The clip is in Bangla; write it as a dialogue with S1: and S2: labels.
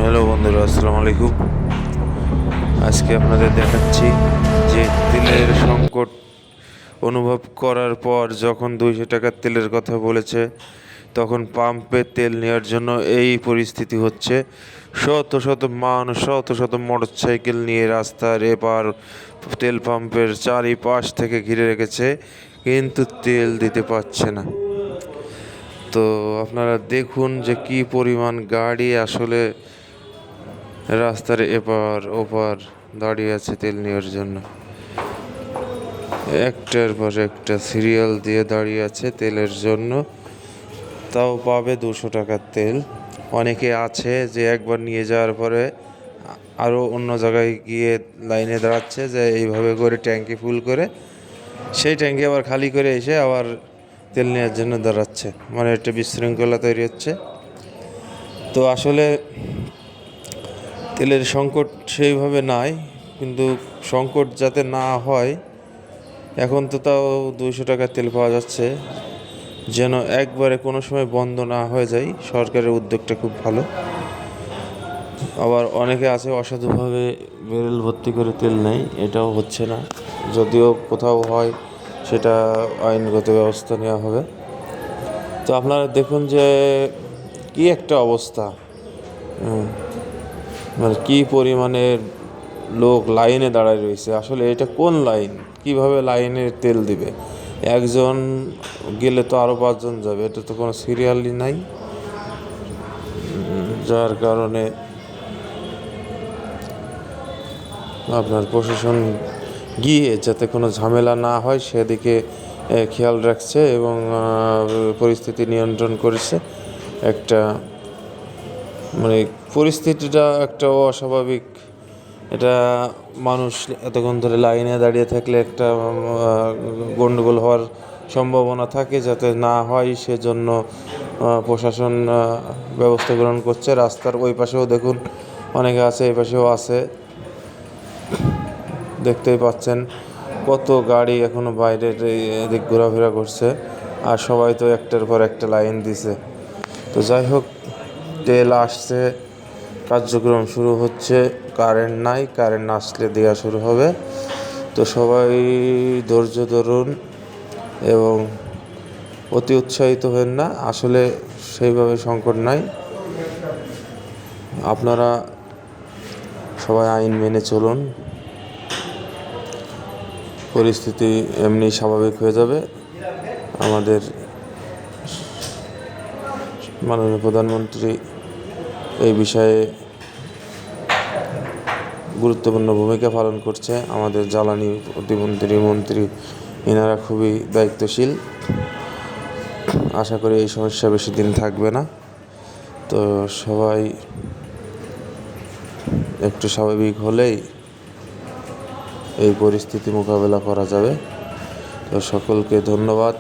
S1: হ্যালো বন্ধুরা, আসসালামু আলাইকুম। আজকে আপনাদের দেখাচ্ছি যে তেলের সংকট অনুভব করার পর যখন 200 টাকার তেলের কথা বলেছে, তখন পাম্পে তেল নেওয়ার জন্য এই পরিস্থিতি হচ্ছে। শত শত মানুষ, শত শত মোটর সাইকেল নিয়ে রাস্তার এপার তেল পাম্পের চারিপাশ থেকে ঘিরে রেখেছে, কিন্তু তেল দিতে পারছে না। তো আপনারা দেখুন যে কি পরিমাণ গাড়ি আসলে রাস্তার এপার ওপার দাঁড়িয়ে আছে তেল নেওয়ার জন্য। একটার পর একটা সিরিয়াল দিয়ে দাঁড়িয়ে আছে তেলের জন্য, তাও পাবে 200 টাকার তেল। অনেকে আছে যে একবার নিয়ে যাওয়ার পরে আরও অন্য জায়গায় গিয়ে লাইনে দাঁড়াচ্ছে, যে এইভাবে করে ট্যাঙ্কি ফুল করে সেই ট্যাঙ্কি আবার খালি করে এসে আবার তেল নেওয়ার জন্য দাঁড়াচ্ছে। মানে একটা বিশৃঙ্খলা তৈরি হচ্ছে। তো আসলে তেলের সংকট সেইভাবে নাই, কিন্তু সংকট যাতে না হয়, এখন তো তাও 200 টাকার তেল পাওয়া যাচ্ছে, যেন একবারে কোনো সময় বন্ধ না হয়ে যায়। সরকারের উদ্যোগটা খুব ভালো। আবার অনেকে আছে অসাধুভাবে ব্যারেল ভর্তি করে তেল নেয়, এটাও হচ্ছে না। যদিও কোথাও হয়, সেটা আইনগত ব্যবস্থা নেওয়া হবে। তো আপনারা দেখুন যে কি একটা অবস্থা, মানে কি পরিমাণে লোক লাইনে দাঁড়ায় রয়েছে। আসলে এটা কোন লাইন, কিভাবে লাইনে তেল দিবে? একজন গেলে তো আরও 5 জন যাবে, এটা তো কোনো সিরিয়ালই নাই। যার কারণে আপনার প্রশাসন গিয়ে যাতে কোনো ঝামেলা না হয় সেদিকে খেয়াল রাখছে এবং পরিস্থিতি নিয়ন্ত্রণ করেছে। একটা মানে পরিস্থিতিটা একটা অস্বাভাবিক। এটা মানুষ এতক্ষণ ধরে লাইনে দাঁড়িয়ে থাকলে একটা গণ্ডগোল হওয়ার সম্ভাবনা থাকে, যাতে না হয় সেজন্য প্রশাসন ব্যবস্থা গ্রহণ করছে। রাস্তার ওই পাশেও দেখুন অনেকে আছে, এই পাশেও আছে, দেখতেই পাচ্ছেন কত গাড়ি এখনো বাইরের এদিক ঘোরাফেরা করছে। আর সবাই তো একটার পর একটা লাইন দিছে। তো যাই হোক, তেল আসছে, কার্যক্রম শুরু হচ্ছে। কারেন্ট নাই, কারেন্ট আসলে দেওয়া শুরু হবে। তো সবাই ধৈর্য ধরুন এবং অতি উৎসাহিত হবেন না। আসলে সেইভাবে সংকট নাই। আপনারা সবাই আইন মেনে চলুন, পরিস্থিতি এমনি স্বাভাবিক হয়ে যাবে। আমাদের মাননীয় প্রধানমন্ত্রী এই বিষয়ে গুরুত্বপূর্ণ ভূমিকা পালন করছে। আমাদের জ্বালানি প্রতিমন্ত্রী, মন্ত্রী, এনারা খুবই দায়িত্বশীল। আশা করি এই সমস্যা বেশি দিন থাকবে না। তো সবাই একটু স্বাভাবিক হলেই এই পরিস্থিতি মোকাবেলা করা যাবে। তো সকলকে ধন্যবাদ।